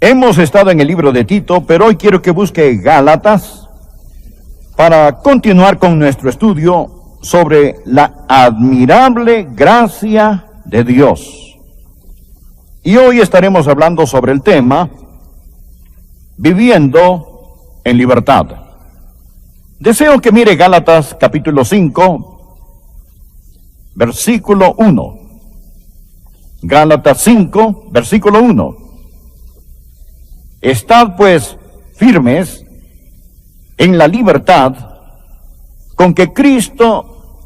Hemos estado en el libro de Tito, pero hoy quiero que busque Gálatas para continuar con nuestro estudio sobre la admirable gracia de Dios. Y hoy estaremos hablando sobre el tema viviendo en libertad. Deseo que mire Gálatas capítulo 5, versículo 1. Gálatas 5, versículo 1. Estad pues firmes en la libertad con que Cristo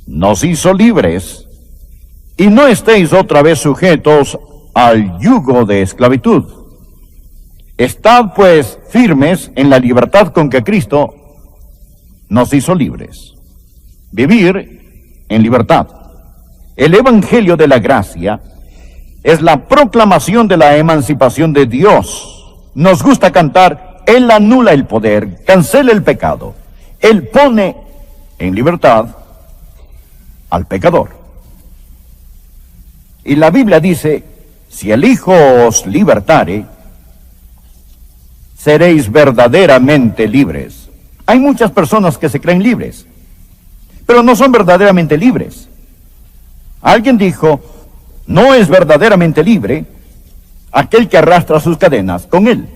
nos hizo libres, y no estéis otra vez sujetos al yugo de esclavitud. Estad pues firmes en la libertad con que Cristo nos hizo libres. Vivir en libertad. El Evangelio de la Gracia es la proclamación de la emancipación de Dios. Nos gusta cantar: Él anula el poder, cancela el pecado. Él pone en libertad al pecador. Y la Biblia dice: si el Hijo os libertare, seréis verdaderamente libres. Hay muchas personas que se creen libres, pero no son verdaderamente libres. Alguien dijo: no es verdaderamente libre aquel que arrastra sus cadenas con él.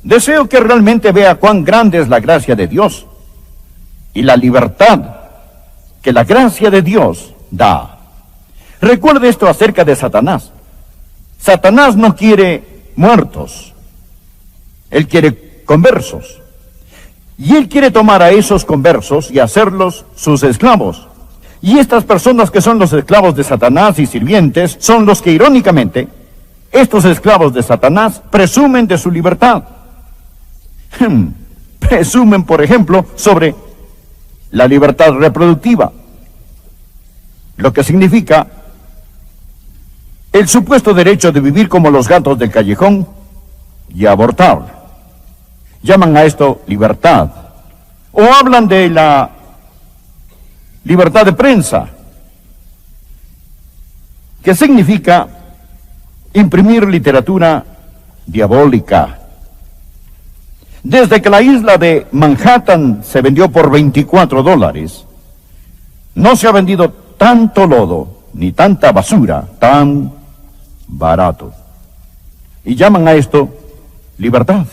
Deseo que realmente vea cuán grande es la gracia de Dios y la libertad que la gracia de Dios da. Recuerde esto acerca de Satanás. Satanás no quiere muertos, él quiere conversos. Y él quiere tomar a esos conversos y hacerlos sus esclavos. Y estas personas que son los esclavos de Satanás y sirvientes son los que, irónicamente, estos esclavos de Satanás presumen de su libertad. Presumen, por ejemplo, sobre la libertad reproductiva, lo que significa el supuesto derecho de vivir como los gatos del callejón y abortar. Llaman a esto libertad. O hablan de la libertad de prensa, que significa imprimir literatura diabólica. Desde que la isla de Manhattan se vendió por $24, no se ha vendido tanto lodo ni tanta basura tan barato. Y llaman a esto libertad.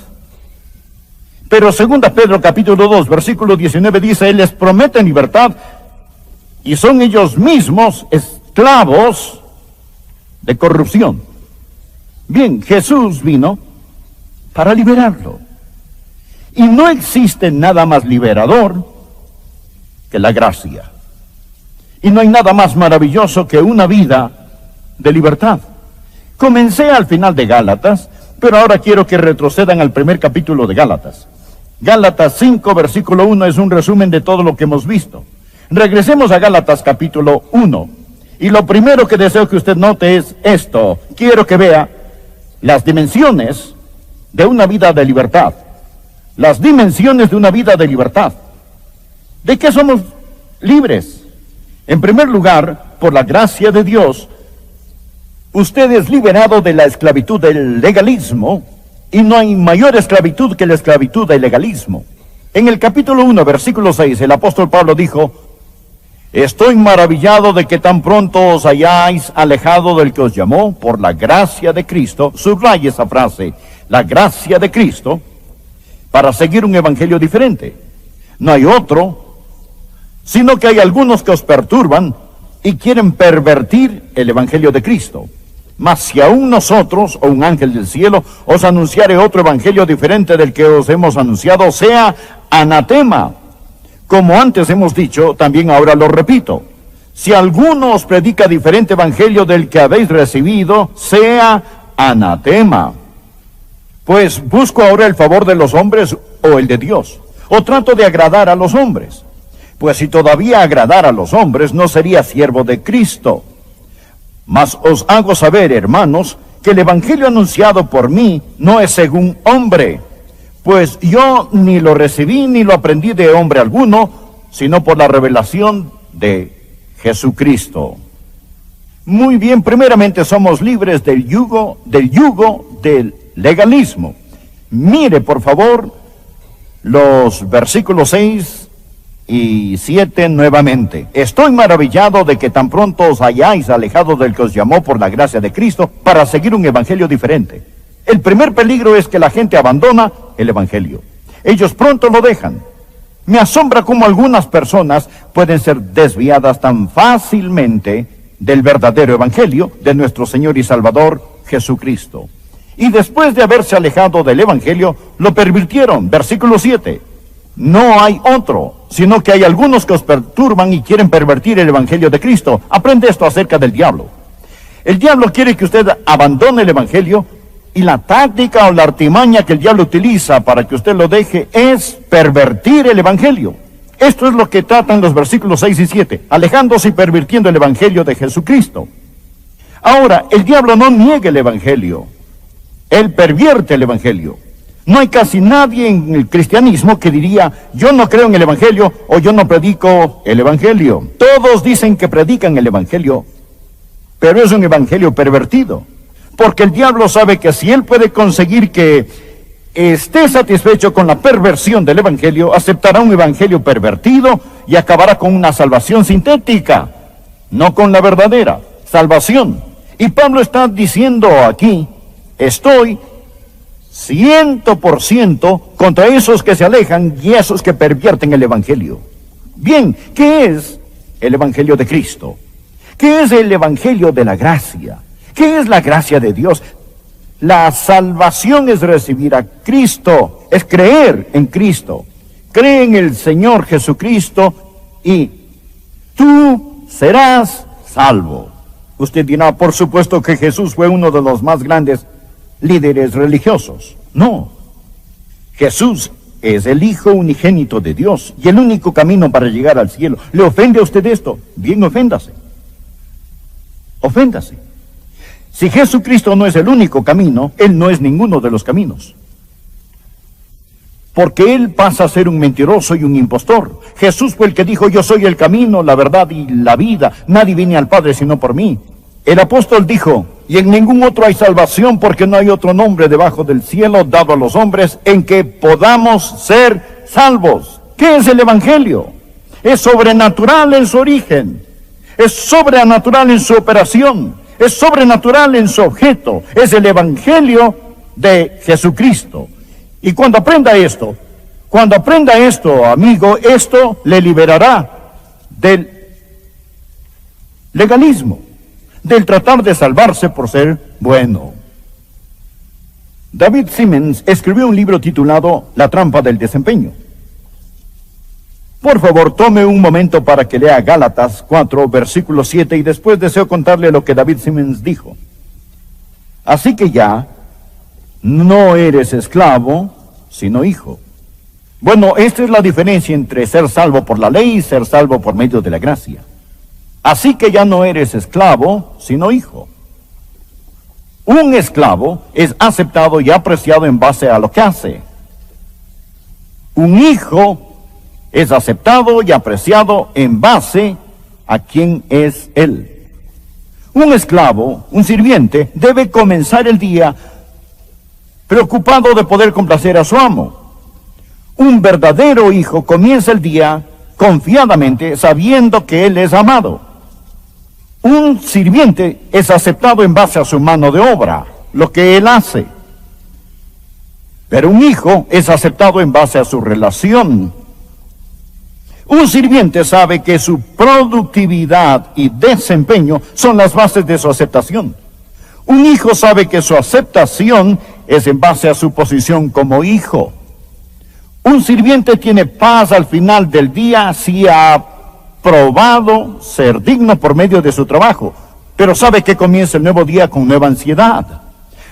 Pero 2 Pedro capítulo 2, versículo 19 dice: Él les promete libertad y son ellos mismos esclavos de corrupción. Bien, Jesús vino para liberarlo. Y no existe nada más liberador que la gracia. Y no hay nada más maravilloso que una vida de libertad. Comencé al final de Gálatas, pero ahora quiero que retrocedan al primer capítulo de Gálatas. Gálatas 5, versículo 1 es un resumen de todo lo que hemos visto. Regresemos a Gálatas capítulo 1. Y lo primero que deseo que usted note es esto. Quiero que vea las dimensiones de una vida de libertad. Las dimensiones de una vida de libertad. ¿De qué somos libres? En primer lugar, por la gracia de Dios, usted es liberado de la esclavitud del legalismo, y no hay mayor esclavitud que la esclavitud del legalismo. En el capítulo 1, versículo 6, el apóstol Pablo dijo: estoy maravillado de que tan pronto os hayáis alejado del que os llamó por la gracia de Cristo. Subraye esa frase, la gracia de Cristo, para seguir un evangelio diferente. No hay otro, sino que hay algunos que os perturban y quieren pervertir el evangelio de Cristo. Mas si aún nosotros, o un ángel del cielo, os anunciare otro evangelio diferente del que os hemos anunciado, sea anatema. Como antes hemos dicho, también ahora lo repito: si alguno os predica diferente evangelio del que habéis recibido, sea anatema. Pues busco ahora el favor de los hombres o el de Dios, o trato de agradar a los hombres. Pues si todavía agradara a los hombres, no sería siervo de Cristo. Mas os hago saber, hermanos, que el evangelio anunciado por mí no es según hombre, pues yo ni lo recibí ni lo aprendí de hombre alguno, sino por la revelación de Jesucristo. Muy bien, primeramente somos libres del yugo de legalismo. Mire, por favor, los versículos 6 y 7 nuevamente. Estoy maravillado de que tan pronto os hayáis alejado del que os llamó por la gracia de Cristo para seguir un evangelio diferente. El primer peligro es que la gente abandona el evangelio. Ellos pronto lo dejan. Me asombra cómo algunas personas pueden ser desviadas tan fácilmente del verdadero evangelio de nuestro Señor y Salvador Jesucristo. Y después de haberse alejado del evangelio, lo pervirtieron. Versículo 7. No hay otro, sino que hay algunos que os perturban y quieren pervertir el evangelio de Cristo. Aprende esto acerca del diablo. El diablo quiere que usted abandone el evangelio, y la táctica o la artimaña que el diablo utiliza para que usted lo deje es pervertir el evangelio. Esto es lo que tratan los versículos 6 y 7, alejándose y pervirtiendo el evangelio de Jesucristo. Ahora, el diablo no niega el evangelio, él pervierte el evangelio. No hay casi nadie en el cristianismo que diría, yo no creo en el evangelio o yo no predico el evangelio. Todos dicen que predican el evangelio, pero es un evangelio pervertido. Porque el diablo sabe que si él puede conseguir que esté satisfecho con la perversión del evangelio, aceptará un evangelio pervertido y acabará con una salvación sintética, no con la verdadera salvación. Y Pablo está diciendo aquí, estoy 100% contra esos que se alejan y esos que pervierten el evangelio. Bien, ¿qué es el evangelio de Cristo? ¿Qué es el evangelio de la gracia? ¿Qué es la gracia de Dios? La salvación es recibir a Cristo, es creer en Cristo. Cree en el Señor Jesucristo y tú serás salvo. Usted dirá, por supuesto que Jesús fue uno de los más grandes líderes religiosos. No. Jesús es el Hijo unigénito de Dios y el único camino para llegar al cielo. ¿Le ofende a usted esto? Bien, oféndase. Oféndase. Si Jesucristo no es el único camino, Él no es ninguno de los caminos. Porque Él pasa a ser un mentiroso y un impostor. Jesús fue el que dijo, yo soy el camino, la verdad y la vida. Nadie viene al Padre sino por mí. El apóstol dijo, y en ningún otro hay salvación porque no hay otro nombre debajo del cielo dado a los hombres en que podamos ser salvos. ¿Qué es el evangelio? Es sobrenatural en su origen. Es sobrenatural en su operación. Es sobrenatural en su objeto. Es el evangelio de Jesucristo. Y cuando aprenda esto, amigo, esto le liberará del legalismo, del tratar de salvarse por ser bueno. David Simmons escribió un libro titulado La trampa del desempeño. Por favor, tome un momento para que lea Gálatas 4, versículo 7, y después deseo contarle lo que David Simmons dijo. Así que ya no eres esclavo, sino hijo. Bueno, esta es la diferencia entre ser salvo por la ley y ser salvo por medio de la gracia. Así que ya no eres esclavo, sino hijo. Un esclavo es aceptado y apreciado en base a lo que hace. Un hijo es aceptado y apreciado en base a quién es él. Un esclavo, un sirviente, debe comenzar el día preocupado de poder complacer a su amo. Un verdadero hijo comienza el día confiadamente sabiendo que él es amado. Un sirviente es aceptado en base a su mano de obra, lo que él hace. Pero un hijo es aceptado en base a su relación. Un sirviente sabe que su productividad y desempeño son las bases de su aceptación. Un hijo sabe que su aceptación es en base a su posición como hijo. Un sirviente tiene paz al final del día si ha probado ser digno por medio de su trabajo, pero sabe que comienza el nuevo día con nueva ansiedad.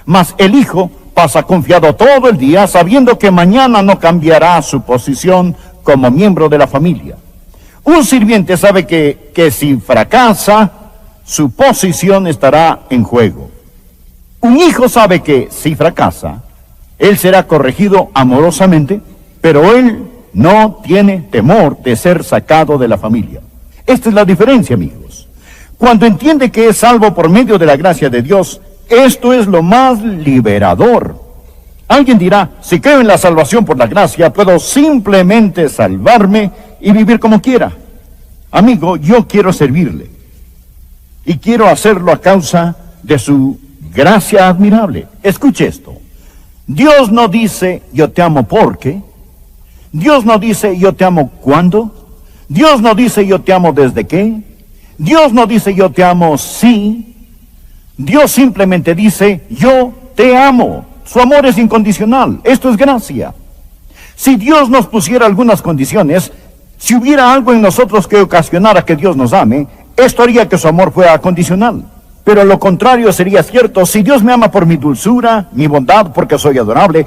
Mas el hijo pasa confiado todo el día sabiendo que mañana no cambiará su posición como miembro de la familia. Un sirviente sabe que si fracasa, su posición estará en juego. Un hijo sabe que si fracasa, él será corregido amorosamente, pero él no tiene temor de ser sacado de la familia. Esta es la diferencia, amigos. Cuando entiende que es salvo por medio de la gracia de Dios, esto es lo más liberador. Alguien dirá, si creo en la salvación por la gracia, puedo simplemente salvarme y vivir como quiera. Amigo, yo quiero servirle. Y quiero hacerlo a causa de su gracia admirable. Escuche esto. Dios no dice, yo te amo porque. Dios no dice, yo te amo cuándo. Dios no dice, yo te amo desde qué. Dios no dice, yo te amo si. Dios simplemente dice, yo te amo. Su amor es incondicional. Esto es gracia. Si Dios nos pusiera algunas condiciones, si hubiera algo en nosotros que ocasionara que Dios nos ame, esto haría que su amor fuera condicional. Pero lo contrario sería cierto. Si Dios me ama por mi dulzura, mi bondad, porque soy adorable,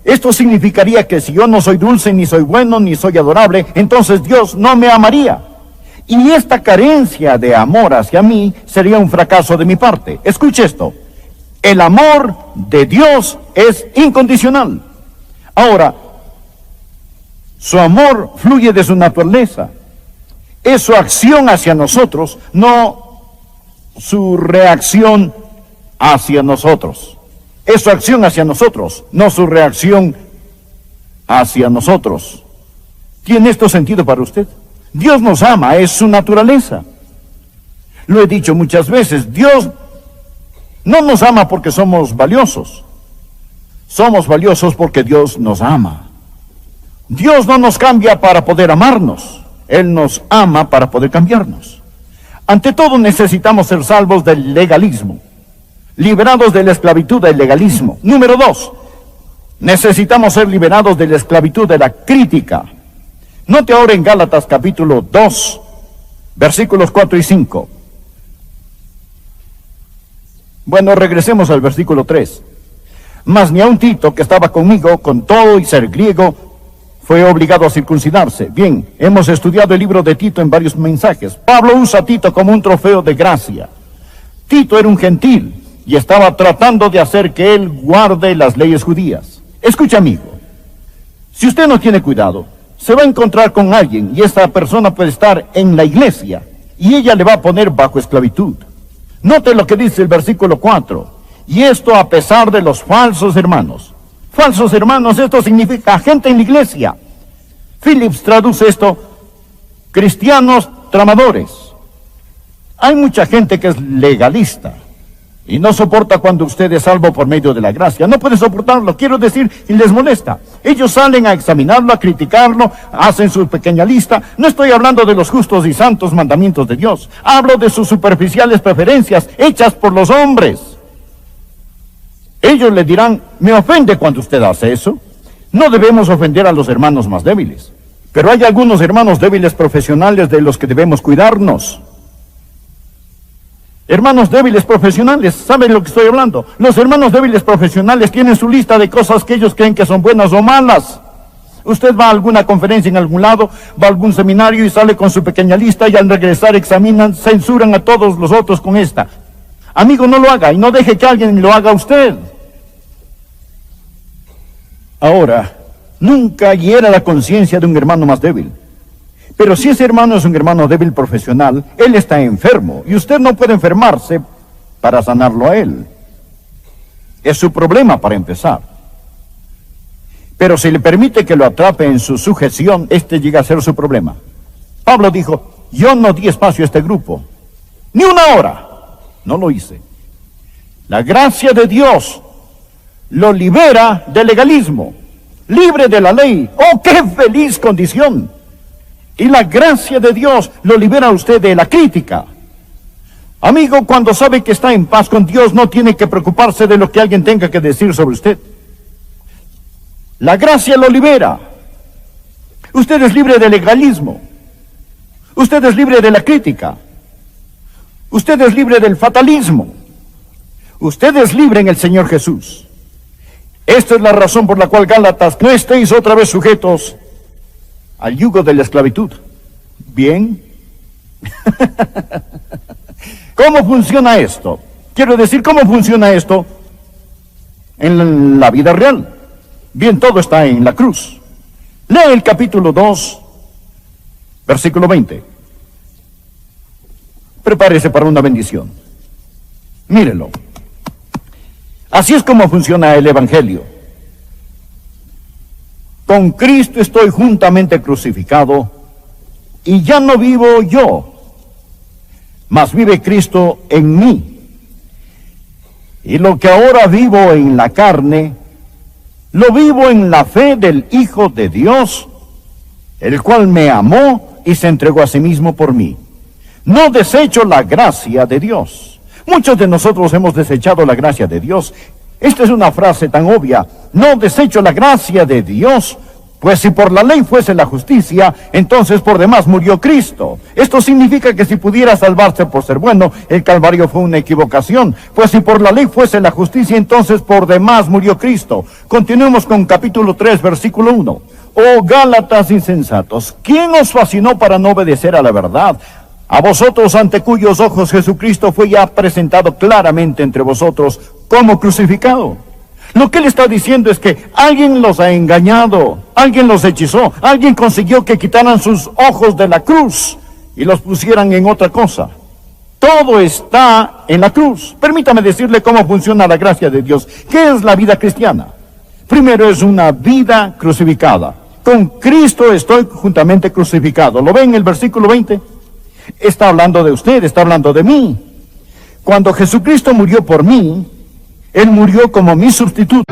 esto significaría que si yo no soy dulce, ni soy bueno, ni soy adorable, entonces Dios no me amaría. Y esta carencia de amor hacia mí sería un fracaso de mi parte. Escuche esto. El amor de Dios es incondicional. Ahora, su amor fluye de su naturaleza. Es su acción hacia nosotros, no su reacción hacia nosotros. Es su acción hacia nosotros, no su reacción hacia nosotros. ¿Tiene esto sentido para usted? Dios nos ama, es su naturaleza. Lo he dicho muchas veces, Dios no nos ama porque somos valiosos. Somos valiosos porque Dios nos ama. Dios no nos cambia para poder amarnos. Él nos ama para poder cambiarnos. Ante todo necesitamos ser salvos del legalismo, liberados de la esclavitud del legalismo. Número 2, necesitamos ser liberados de la esclavitud de la crítica. Note ahora en Gálatas capítulo 2, versículos 4 y 5. Bueno, regresemos al versículo 3. Mas ni aun Tito, que estaba conmigo, con todo y ser griego, fue obligado a circuncidarse. Bien, hemos estudiado el libro de Tito en varios mensajes. Pablo usa a Tito como un trofeo de gracia. Tito era un gentil y estaba tratando de hacer que él guarde las leyes judías. Escucha, amigo, si usted no tiene cuidado, se va a encontrar con alguien y esta persona puede estar en la iglesia y ella le va a poner bajo esclavitud. Note lo que dice el versículo 4. Y esto a pesar de los falsos hermanos. Falsos hermanos, esto significa gente en la iglesia. Phillips traduce esto, cristianos tramadores. Hay mucha gente que es legalista y no soporta cuando usted es salvo por medio de la gracia. No puede soportarlo, quiero decir, y les molesta. Ellos salen a examinarlo, a criticarlo, hacen su pequeña lista. No estoy hablando de los justos y santos mandamientos de Dios. Hablo de sus superficiales preferencias hechas por los hombres. Ellos le dirán, me ofende cuando usted hace eso. No debemos ofender a los hermanos más débiles. Pero hay algunos hermanos débiles profesionales de los que debemos cuidarnos. Hermanos débiles profesionales, ¿saben de lo que estoy hablando? Los hermanos débiles profesionales tienen su lista de cosas que ellos creen que son buenas o malas. Usted va a alguna conferencia en algún lado, va a algún seminario y sale con su pequeña lista y al regresar examinan, censuran a todos los otros con esta. Amigo, no lo haga y no deje que alguien lo haga a usted. Ahora, nunca hiera la conciencia de un hermano más débil. Pero si ese hermano es un hermano débil profesional, él está enfermo y usted no puede enfermarse para sanarlo a él. Es su problema para empezar. Pero si le permite que lo atrape en su sujeción, este llega a ser su problema. Pablo dijo, yo no di espacio a este grupo, ni una hora. No lo hice. La gracia de Dios lo libera del legalismo, libre de la ley. ¡Oh, qué feliz condición! Y la gracia de Dios lo libera a usted de la crítica. Amigo, cuando sabe que está en paz con Dios, no tiene que preocuparse de lo que alguien tenga que decir sobre usted. La gracia lo libera. Usted es libre del legalismo. Usted es libre de la crítica. Usted es libre del fatalismo. Usted es libre en el Señor Jesús. Esta es la razón por la cual, Gálatas, no estéis otra vez sujetos al yugo de la esclavitud. Bien. ¿Cómo funciona esto? Quiero decir, ¿cómo funciona esto en la vida real? Bien, todo está en la cruz. Lee el capítulo 2, versículo 20. Prepárese para una bendición. Mírelo. Así es como funciona el Evangelio. Con Cristo estoy juntamente crucificado, y ya no vivo yo, mas vive Cristo en mí. Y lo que ahora vivo en la carne, lo vivo en la fe del Hijo de Dios, el cual me amó y se entregó a sí mismo por mí. No desecho la gracia de Dios. Muchos de nosotros hemos desechado la gracia de Dios. Esta es una frase tan obvia. No desecho la gracia de Dios, pues si por la ley fuese la justicia, entonces por demás murió Cristo. Esto significa que si pudiera salvarse por ser bueno, el Calvario fue una equivocación. Pues si por la ley fuese la justicia, entonces por demás murió Cristo. Continuemos con capítulo 3, versículo 1. Oh Gálatas insensatos, ¿quién os fascinó para no obedecer a la verdad? A vosotros, ante cuyos ojos Jesucristo fue ya presentado claramente entre vosotros como crucificado. Lo que él está diciendo es que alguien los ha engañado, alguien los hechizó, alguien consiguió que quitaran sus ojos de la cruz y los pusieran en otra cosa. Todo está en la cruz. Permítame decirle cómo funciona la gracia de Dios. ¿Qué es la vida cristiana? Primero, es una vida crucificada. Con Cristo estoy juntamente crucificado. ¿Lo ven en el versículo 20? Está hablando de usted, está hablando de mí. Cuando Jesucristo murió por mí, Él murió como mi sustituto.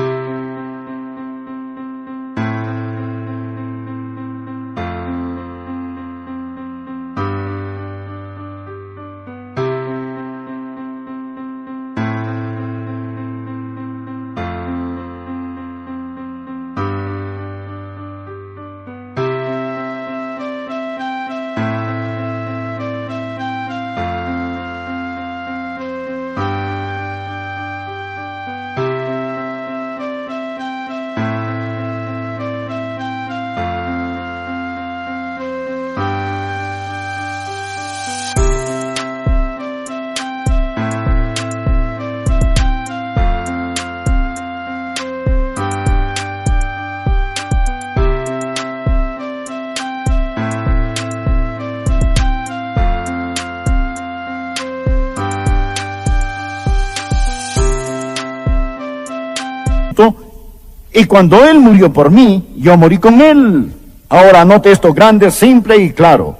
Y cuando Él murió por mí, yo morí con Él. Ahora note esto grande, simple y claro.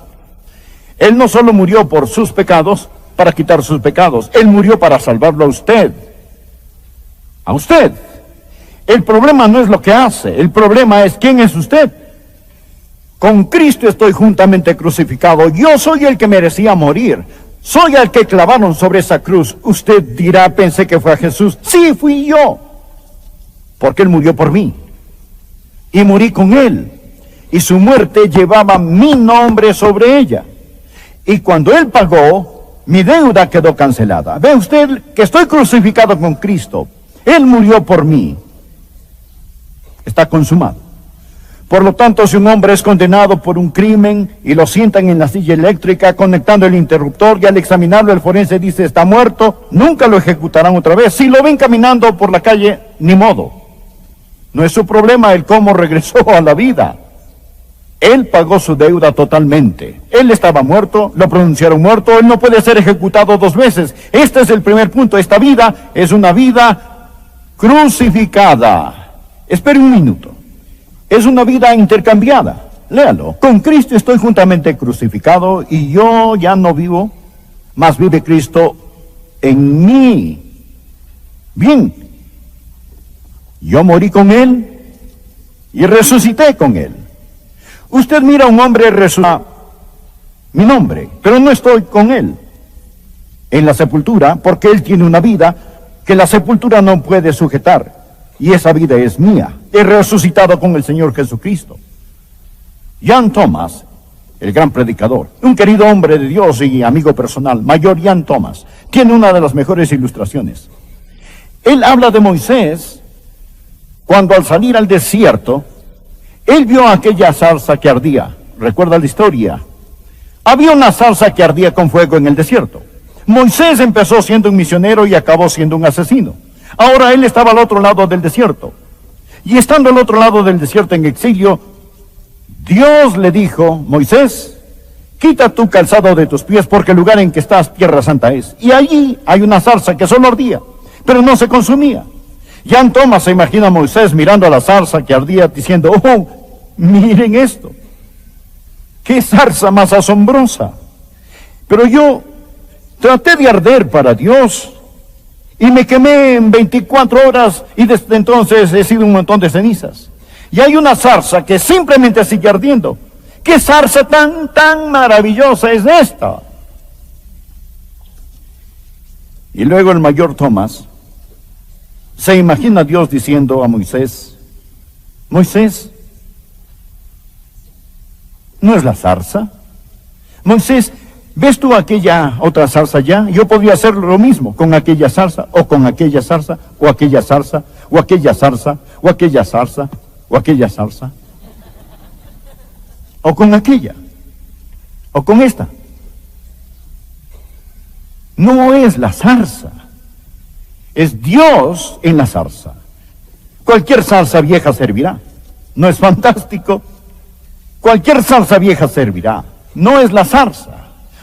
Él no solo murió por sus pecados, para quitar sus pecados. Él murió para salvarlo a usted. A usted. El problema no es lo que hace, el problema es quién es usted. Con Cristo estoy juntamente crucificado. Yo soy el que merecía morir. Soy el que clavaron sobre esa cruz. Usted dirá, pensé que fue a Jesús. Sí, fui yo. Porque Él murió por mí. Y morí con Él. Y su muerte llevaba mi nombre sobre ella. Y cuando Él pagó, mi deuda quedó cancelada. Ve usted que estoy crucificado con Cristo. Él murió por mí. Está consumado. Por lo tanto, si un hombre es condenado por un crimen y lo sientan en la silla eléctrica conectando el interruptor y al examinarlo el forense dice está muerto, nunca lo ejecutarán otra vez. Si lo ven caminando por la calle, ni modo. No es su problema el cómo regresó a la vida. Él pagó su deuda totalmente. Él estaba muerto, lo pronunciaron muerto, él no puede ser ejecutado dos veces. Este es el primer punto. Esta vida es una vida crucificada. Espere un minuto. Es una vida intercambiada. Léalo. Con Cristo estoy juntamente crucificado y yo ya no vivo, mas vive Cristo en mí. Bien. Yo morí con Él y resucité con Él. Usted mira a un hombre resucitado, mi nombre, pero no estoy con Él en la sepultura, porque Él tiene una vida que la sepultura no puede sujetar, y esa vida es mía. He resucitado con el Señor Jesucristo. Jan Thomas, el gran predicador, un querido hombre de Dios y amigo personal, Mayor Jan Thomas, tiene una de las mejores ilustraciones. Él habla de Moisés cuando al salir al desierto, él vio aquella zarza que ardía. ¿Recuerda la historia? Había una zarza que ardía con fuego en el desierto. Moisés empezó siendo un misionero y acabó siendo un asesino. Ahora él estaba al otro lado del desierto. Y estando al otro lado del desierto en exilio, Dios le dijo, Moisés, quita tu calzado de tus pies porque el lugar en que estás, tierra santa es. Y allí hay una zarza que solo ardía, pero no se consumía. Jan Thomas se imagina a Moisés mirando a la zarza que ardía diciendo, oh, Miren esto. ¡Qué zarza más asombrosa! Pero yo traté de arder para Dios y me quemé en 24 horas y desde entonces he sido un montón de cenizas. Y hay una zarza que simplemente sigue ardiendo. ¿Qué zarza tan maravillosa es esta? Y luego el mayor Tomás se imagina a Dios diciendo a Moisés, Moisés, ¿no es la zarza? Moisés, ¿ves tú aquella otra zarza allá? Yo podría hacer lo mismo con aquella zarza, o con aquella zarza, o aquella zarza, o aquella zarza, o aquella zarza, o aquella zarza, o con aquella, o con esta. No es la zarza, es Dios en la zarza. Cualquier zarza vieja servirá. ¿No es fantástico? Cualquier zarza vieja servirá. No es la zarza.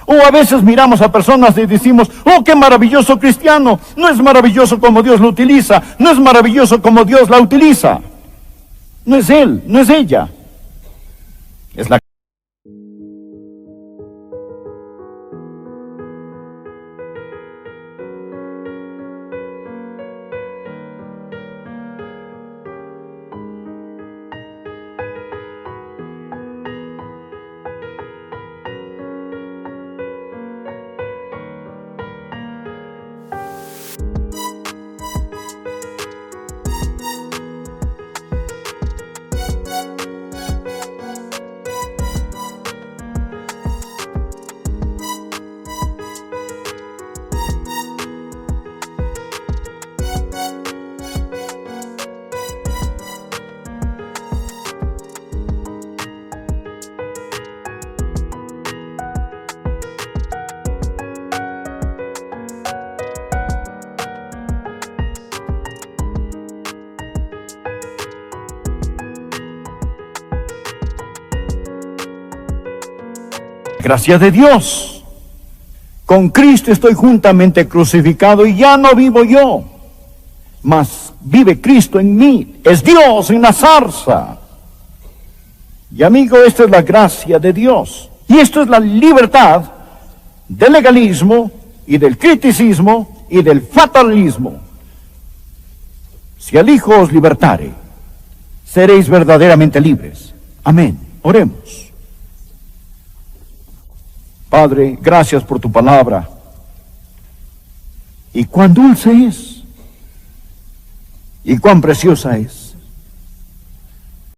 O a veces miramos a personas y decimos, oh, qué maravilloso cristiano. No es maravilloso como Dios lo utiliza. No es maravilloso como Dios la utiliza. No es él, no es ella. Es la... Gracia de Dios. Con Cristo estoy juntamente crucificado y ya no vivo yo, mas vive Cristo en mí. Es Dios en la zarza. Y amigo, esta es la gracia de Dios. Y esto es la libertad del legalismo y del criticismo y del fatalismo. Si el Hijo os libertare, seréis verdaderamente libres. Amén. Oremos. Padre, gracias por tu palabra. Y cuán dulce es. Y cuán preciosa es.